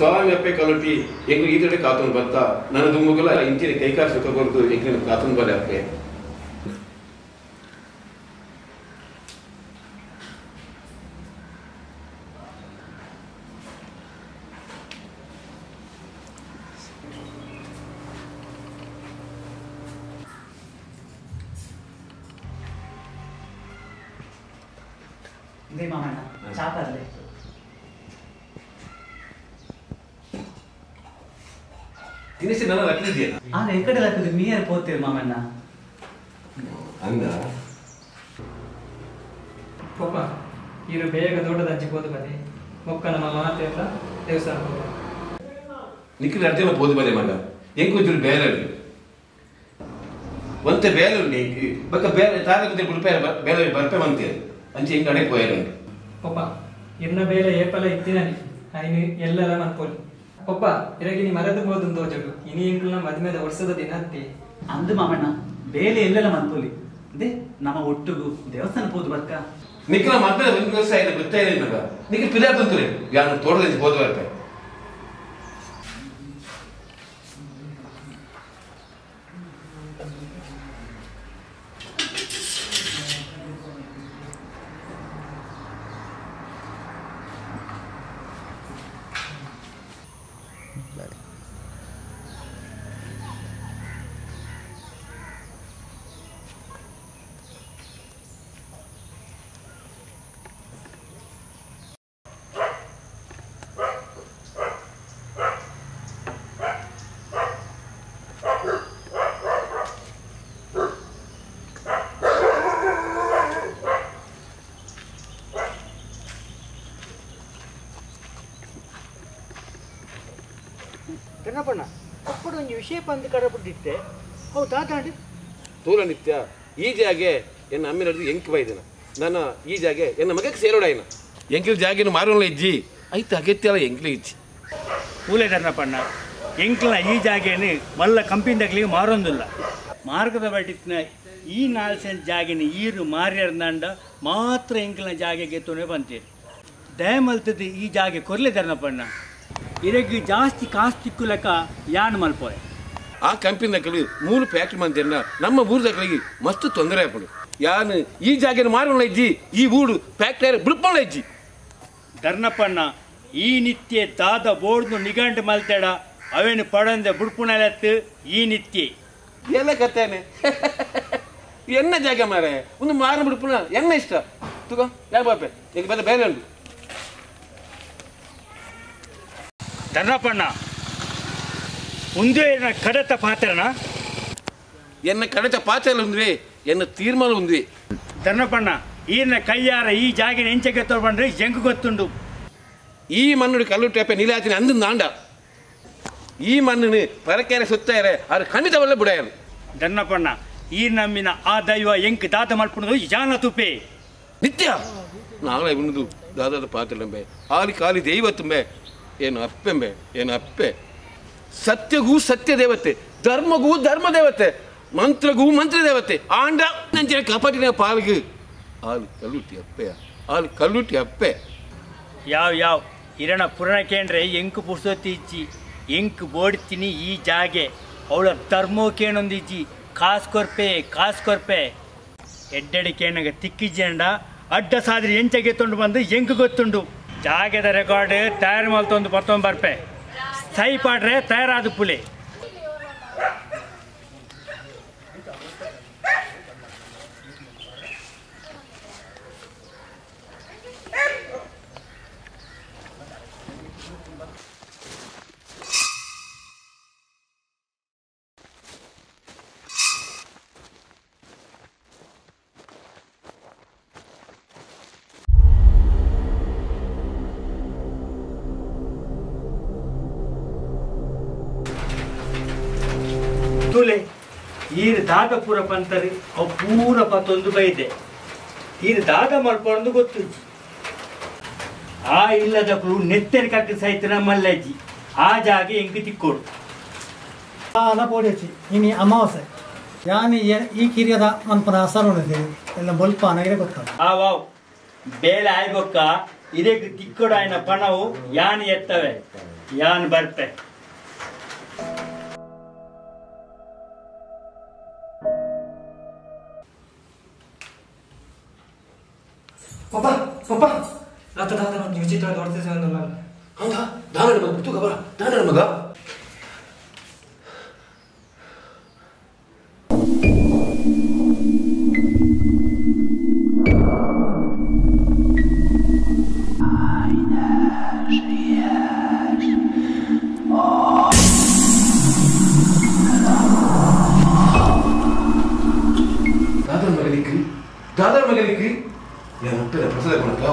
स्वामी अप्पे कलटी ಎಂಗ್ ಈತಡೆ ಕಾತುನ್ ಬತ್ತ ನನ್ನ ದುಂಗುಗಲ ಇಂತಿನ ಕೈಕಾಲ ಸುಖ ಬರುದು ಎಂಗಿನ ಕಾತುನ್ ಬಲೆ ಅಪ್ಪೆ दे मामा चाह कर ले ತಿನಿಸಿ ನನ್ನ ಲಕ್ಕಿದೆಯಾ ಆ ಎಕಡೆ ಲಕ್ಕದು ಮೀಯರ್ ಪೋತೀರಿ ಮಾಮಣ್ಣ ಅಂದ ಪಪ್ಪ ಇರು ಬೇಗ ದೊಡ್ಡದ ಅಜ್ಜಿ ಹೋದ ಬದಿ ಮೊಕ್ಕ ನಮ್ಮ ಮಾತೆ ಅಂತ ದೇವಸ್ಥಾನ ಹೋಗ ನಿಖಿಲ್ ಅರ್ಜುನ ಹೋದ ಬದಿ ಮಗ ಎಂಕು ಬೇರೆ ಒಂತೆ ಬೇರೆ ಬಕ್ಕ ಬೇರೆ ತಾರಕತೆ ಬಿಡ್ಪೇ ಬೇರೆ ಬರ್ಪೆ ಮಂತೆ ಅಂಚೆ ಹೆಂಗ್ ಕಡೆ ಹೋಯಲ್ಲ ಪಪ್ಪ ಇನ್ನ ಬೇರೆ ಏಪಲ ಇತ್ತಿನನಿ ಐನು ಎಲ್ಲರ ಮನ್ಪೋಲಿ ಪಪ್ಪ ಇರಗಿ ನೀ ಮರದ ಹೋದಂತ ಜಗು ಇನಿ ಇಂಕ್ಲ ಮದ್ಮೆದ ವರ್ಷದ ದಿನ ಅತ್ತಿ ಅಂದು ಮಾಮಣ್ಣ ಬೇಲೆ ಎಲ್ಲೆಲ್ಲ ಮನ್ಪೋಲಿ ದೇ ನಮ್ಮ ಒಟ್ಟುಗು ದೇವಸ್ಥಾನ ಹೋದ್ ಬರ್ಕ ನಿಖಿಲ ಮದ್ಮೆ ಒಂದು ದಿವಸ ಆಯ್ತು ಗೊತ್ತಾಯಿಲ್ಲ ಮಗ ನಿಖಿಲ್ ಪಿದಾರ್ ತಂತ್ರಿ ಯಾನು ತೋಟದಿಂದ ಹೋದ ಬರ್ಪೆ ಕನ್ನಪ್ಪಣ್ಣ ಅಪ್ಪಡು ಒಂದು ವಿಷಯ ಬಂದು ಕಡಬಿಟ್ಟಿತ್ತೆ ಹೌದು ತಾತಾಂಡಿ ತೂಲ ನಿತ್ಯ ಈ ಜಾಗೆ ಎನ್ನ ಅಮ್ಮಿ ನಡೆದು ಎಂಕ್ ಬೈದಿನ ನಾನು ಈ ಜಾಗೆ ಎನ್ನ ಮಗಕ್ಕೆ ಸೇರೋಡಾಯಿನ ಎಂಕಿಲ್ ಜಾಗಿನ ಮಾರೋಲ್ಲ ಇಜ್ಜಿ ಐತೆ ಅಗತ್ಯ ಅಲ್ಲ ಎಂಕ್ಲಿ ಇಜ್ಜಿ ಕೂಲೆ ಕನ್ನಪ್ಪಣ್ಣ ಎಂಕ್ಲ ಈ ಜಾಗೇನು ಮಲ್ಲ ಕಂಪಿಂದಾಗ್ಲಿಗೆ ಮಾರೊಂದಿಲ್ಲ ಮಾರ್ಗದ ಬಟ್ಟಿನ ಈ 4 ಸೆಂಟ್ ಜಾಗಿನ ಈರು ಮಾರ್ಯರ್ದಂಡ ಮಾತ್ರ ಎಂಕ್ಲ ಜಾಗೆಗೆ ತುಣೆ ಬಂತೀರಿ ದಯಮಲ್ತದ್ದು ಈ ಜಾಗೆ ಕೊರ್ಲೆ ತರ್ನಪ್ಪಣ್ಣ ಇದಕ್ಕೆ ಜಾಸ್ತಿ ಕಾಸ್ತಿಕ್ಕು ಲೆಕ್ಕ ಯಾನ್ ಮಲ್ಪೋಯ್ ಆ ಕಂಪನಿದಾಗಲಿ 3 ಫ್ಯಾಕ್ಟ್ರಿ ಮಂದಿಯನ್ನ ನಮ್ಮ ಊರ್ದಾಗಲಿಗೆ ಮಸ್ತ್ ತೊಂದರೆ ಆಗ್ಬಿಡು ಯಾನು ಈ ಜಾಗನ ಮಾರೋಲ್ಲ ಇಜ್ಜಿ ಈ ಊರು ಫ್ಯಾಕ್ಟರಿ ಬಿಡ್ಪಲ್ಲ ಇಜ್ಜಿ ಧರ್ನಪ್ಪಣ್ಣ ಈ ನಿತ್ಯ ದಾದ ಬೋರ್ಡ್ನು ನಿಗಂಡು ಮಲ್ತೇಡ ಅವೇನು ಪಡಂದೆ ಬುಡ್ಪುಣಲೆತ್ತು ಈ ನಿತ್ಯ ಎಲ್ಲ ಕತ್ತೇನೆ ಎನ್ನ ಜಾಗ ಮಾರೆ ಒಂದು ಮಾರ ಬಿಡ್ಪುಣ ಎನ್ನ ಇಷ್ಟ ತುಗ ಯಾ ಬಾಪೆ ಈಗ ಬೇರೆ ಬೇರೆ ಉಂಟು ಧರ್ನಪ್ಪಣ್ಣ ಒಂದೇ ಕಡತ ಪಾತ್ರನ ಎನ್ನ ಕಡತ ಪಾತ್ರ ಉಂದ್ವಿ ಎನ್ನ ತೀರ್ಮಾನ ಉಂದ್ವಿ ಧರ್ನಪ್ಪಣ್ಣ ಈನ ಕೈಯಾರ ಈ ಜಾಗಿನ ಎಂಚಕ್ಕೆ ತೊಗೊಂಡ್ರೆ ಹೆಂಗ್ ಗೊತ್ತುಂಡು ಈ ಮಣ್ಣು ಕಲ್ಲು ಟೇಪೆ ನೀಲಾತಿನ ಅಂದು ನಾಂಡ ಈ ಮಣ್ಣು ಪರಕೆರೆ ಸುತ್ತಾರೆ ಅವ್ರು ಖಂಡಿತವಲ್ಲ ಬಿಡಾಯರು ಧರ್ನಪ್ಪಣ್ಣ ಈ ನಮ್ಮಿನ ಆ ದೈವ ಎಂಕ್ ದಾತ ಮಲ್ಪುಣದು ಜಾನ ತುಪೆ ನಿತ್ಯ ನಾಳೆ ಉಣ್ಣದು ದಾದಾದ ಪಾತ್ರಲೆಂಬೆ ಆಲಿ ಕಾಲಿ ದೈವ ತುಂಬೆ ಏನು ಅಪ್ಪೆಂಬೆ ಏನು ಅಪ್ಪೆ ಸತ್ಯಗೂ ಸತ್ಯ ದೇವತೆ ಧರ್ಮಗೂ ಧರ್ಮ ದೇವತೆ ಮಂತ್ರಗೂ ಮಂತ್ರ ದೇವತೆ ಆಂಡ ನಂಚಿನ ಕಪಟಿನ ಪಾಲ್ಗು ಆಲು ಕಲ್ಲುಟ್ಟಿ ಅಪ್ಪೆಯ ಆಲು ಕಲ್ಲುಟ್ಟಿ ಅಪ್ಪೆ ಯಾವ ಇರಣ ಪುರಾಣಕ್ಕೇಂದ್ರೆ ಎಂಕ್ ಪುರ್ಸೋತಿ ಇಚ್ಚಿ ಎಂಕ್ ಬೋಡ್ತೀನಿ ಈ ಜಾಗೆ ಅವಳ ಧರ್ಮಕ್ಕೇನೊಂದಿಜ್ಜಿ ಕಾಸ್ ಕೊರ್ಪೆ ಎಡ್ಡಡಿಕೇನಾಗ ತಿಕ್ಕಿಜ್ಜಂಡ ಅಡ್ಡ ಸಾದ್ರಿ ಎಂಚಗೆ ತೊಂಡು ಬಂದು ಎಂಕ್ ಗೊತ್ತುಂಡು ಜಾಗದ ರೆಕಾರ್ಡ್ ತಯಾರು ಮಲ್ತೊಂದು ಬರ್ತೊಂದು ಬರ್ಪೆ ಸೈ ಪಾಡ್ರೆ ತಯಾರಾದ ಪುಲೆ ತುಲೆ ಈರು ದಾದ ಪೂರ ಪಂತರಿ ಅವು ಪೂರ ಪತ್ತೊಂದು ಬೈದೆ ಈರು ದಾದ ಮಲ್ಪೊಂದು ಗೊತ್ತು ಆ ಇಲ್ಲದ ನೆತ್ತರಿ ಕಟ್ಟಿ ಸಹಿತ ಮಲ್ಲಜ್ಜಿ ಆ ಜಾಗ ಎಂಕ್ ತಿಕ್ಕೋಡು ಅದ ಪೋಡಿಸಿ ಇನಿ ಅಮಾವಾಸ್ಯೆ ಯಾನಿ ಈ ಕಿರಿಯದ ಮನ್ಪನ ಸರೋಣಿದೆ ಎಲ್ಲ ಬಲ್ಪ ನನಗೆ ಗೊತ್ತಾಗ ಆ ವಾವ್ ಬೇಲೆ ಆಯ್ಗೊಕ್ಕ ಇದಕ್ಕೆ ತಿಕ್ಕೊಡಾಯನ ಪಣವು ಯಾನ್ ಎತ್ತವೆ ಯಾನ್ ಬರ್ಪೆ. ಪಪ್ಪ ಪಪ್ಪ ರಾತ ದಾದ ಒಂದು ವಿಚಿತ್ರವಾದ ವರ್ತಿಸುವ ಹೌದಾ? ದಾನಡ ಮಗ ತೂಕ ಬರ, ದಾನಡ ಮಗ. दादर मगनिकी या मुट्टे प्रसाद कोणका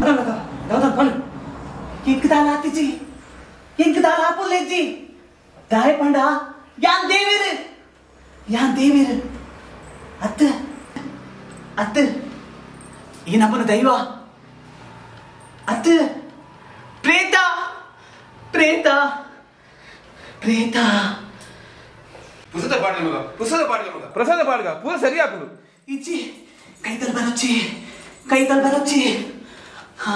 अरे दादा पल किंकदाल आतीची किंकदाल आपुलेजी दाय पंडा यान देवीर अत्त अत्त ಈ ನಮ್ಮನ ದೈವ ಅತ್ತ ಪ್ರೇತ ಪ್ರೇತ ಪ್ರೇತ ಪ್ರಸಾದ ಪಾಡ್ಗ ಮಗ ಪ್ರಸಾದ ಪಾಡ್ಗ ಪೂರ ಸರಿ ಹಾಕುದು ಇಚ್ಚಿ ಕೈತಲ್ ಬರೊಚ್ಚಿ ಹಾ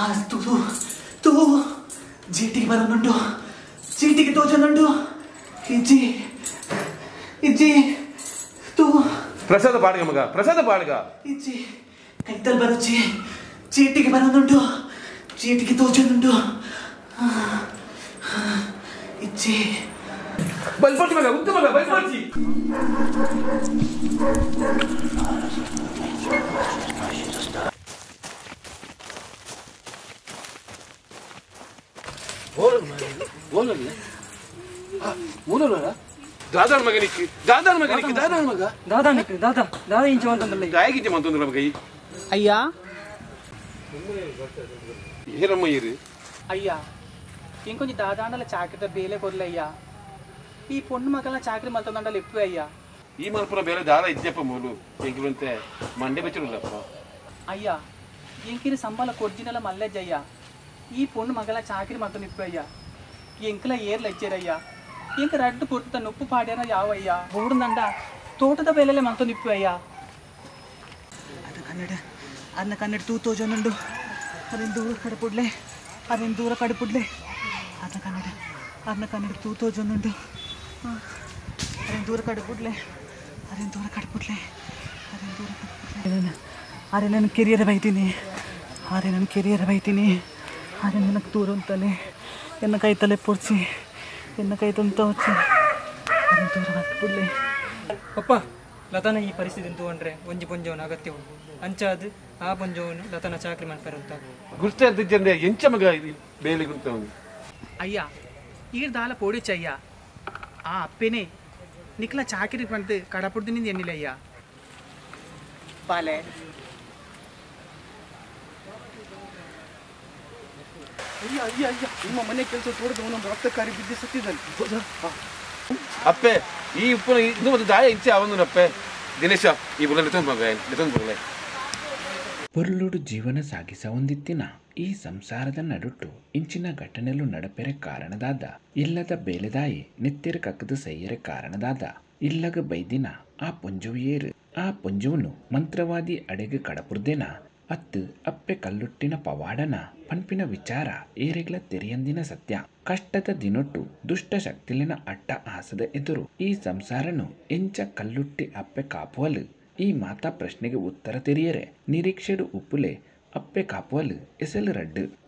ತೂ ಜೀಟಿಗೆ ಬರೋನುಂಡು ಚೀಟಿಗೆ ತೋಚನುಂಡು ಇಚ್ಚಿ ತೂ ಪ್ರಸಾದ ಪಾಡ್ಗ ಮಗ ಪ್ರಸಾದ ಪಾಡ್ಗ ಇಚ್ಚಿ ಕೈತಲ್ ಬರೊಚ್ಚಿ ಚೀಟಿಗೆ ಬರೋನುಂಡು ಚೀಟಿಗೆ ತೋಚನುಂಡು ಇಚ್ಚಿ ಬಲ್ಪರ್ಚಿ ಮಗ ಉತ್ತ ಮಗ ಬಲ್ಪರ್ಚಿ दादा मगनिकी दादा मग दादा इंच ಮಂತಂದಲ್ಲ ದಾಯಗಿಂಚ ಮಂತಂದ್ರ ಮಗ ಅಯ್ಯ ಹೇರಮ್ಮ ಇರು ಅಯ್ಯ ఇంకొంచెం దాదాండల చాకరి బేలే కొర్లయ్యా ఈ పొన్ను మగల చాకరి మల్తందండలు ఎక్కువ అయ్యా ಈ ಮಲ್ಪುರ ಬೇರೆ ದಾದ ಇದ್ದಪ್ಪ ಮೂಲು ಎಂಕಿಲಂತೆ ಮಂಡೆ ಬೆಚ್ಚರಲ್ಲಪ್ಪ అయ్యా ఇంకిని సంబాల కొర్జినల మల్లెజ్జయ్యా ఈ పొన్ను మగల చాకరి మల్తం ఎక్కువ అయ్యా ఎంకల ఏర్లు ఇచ్చారయ్యా ఇంక రడ్డు కొట్టుత నొప్పు పాడారా యావయ్యా ఊడుందండ తోటದ ಬೇಲೆಲೆ ಮಂತೊಂದು ಇಪ್ಪು ಅಯ್ಯ ಅನ್ನ ಕನ್ನಡ ತೂತೋಜನುಂಡು ಅದನ್ನ ದೂರ ಕಡಪುಡ್ಲೆ ಅನ್ನ ಕನ್ನಡ ತೂತೋಜನುಂಡು ಅದನ್ನ ದೂರ ಕಡಪುಡ್ಲೆ ಅರೆ ನಾನು ಕೆರಿಯರ್ ಬೈತೀನಿ ಅರೆ ನನಗೆ ದೂರ ಅಂತಲೇ ಎನ್ನ ಕೈ ತಲೆ ಪೊಡ್ಸಿ ಎನ್ನ ಕೈ ತಂತ వచ్చి ಅದನ್ನ ದೂರ ಕಡಪುಡ್ಲೆ ಪಪ್ಪ ಲತಾನ ಈ ಪರಿಸ್ಥಿತಿ ತಗೊಂಡ್ರೆ ಒಂಜಿ ಪೊಂಜವನ ಅಗತ್ಯವು ಅಂಚಾದು ಆ ಪೊಂಜವನು ಲತಾನ ಚಾಕ್ರಿ ಮಾಡ್ತಾರಂತ ಗುರ್ತಿದ್ದಂದೆ ಎಂಚ ಮಗ ಬೇಲಿ ಗುರ್ತವನು ಅಯ್ಯ ಈಗ ದಾಲ ಪೋಡಿಚಯ್ಯ ಆ ಅಪ್ಪೇನೆ ನಿಕ್ಲ ಚಾಕಿರಿ ಬಂದು ಕಡಪುಡ್ದಿನಿಂದ ಎಣ್ಣಿಲ್ಲ ಅಯ್ಯ ಬಾಲೆ ಅಯ್ಯ ನಿಮ್ಮ ಮನೆ ಕೆಲಸ ತೋಡದ ಒಂದೊಂದು ರಕ್ತಕಾರಿ ಬಿದ್ದು ಸತ್ತಿದ್ದಾನೆ ಅಪ್ಪೆ ಈ ಉಪ್ಪು ಇದು ಒಂದು ದಾಯ ಇಚ್ಛೆ ಅವನು ಅಪ್ಪೆ ದಿನೇಶ ಈ ಬುಲ್ಲ ಬರಲೇ ಪೊರ್ಲುಡು ಜೀವನ ಸಾಗಿಸ ಹೊಂದಿತ್ತಿನ ಈ ಸಂಸಾರದ ನಡುಟ್ಟು ಇಂಚಿನ ಘಟನೆಲು ನಡಪೆರೆ ಕಾರಣದಾದ ಇಲ್ಲದ ಬೇಲೆದಾಯಿ ನೆತ್ತಿರ ಕಕ್ಕದು ಸೈಯರೆ ಕಾರಣದಾದ ಇಲ್ಲಗ ಬೈದಿನ ಆ ಪೊಂಜವು ಏರು ಆ ಪೊಂಜವನು ಮಂತ್ರವಾದಿ ಅಡೆಗೆ ಕಡಪುರ್ದೇನ ಅತ್ತು ಅಪ್ಪೆ ಕಲ್ಲುಟ್ಟಿನ ಪವಾಡನ ಪನ್ಪಿನ ವಿಚಾರ ಏರೆಗ್ಲ ತೆರೆಯಂದಿನ ಸತ್ಯ ಕಷ್ಟದ ದಿನೊಟ್ಟು ದುಷ್ಟ ಶಕ್ತಿಲಿನ ಅಟ್ಟ ಆಸದ ಎದುರು ಈ ಸಂಸಾರನು ಎಂಚ ಕಲ್ಲುಟ್ಟಿ ಅಪ್ಪೆ ಕಾಪುವಲು ಈ ಮಾತಾ ಪ್ರಶ್ನೆಗೆ ಉತ್ತರ ತೆರೆಯರೆ ನಿರೀಕ್ಷೆಡು ಉಪ್ಪುಲೆ ಅಪ್ಪೆ ಕಾಪುವಲು ಎಸೆಲು ರಡ್ಡು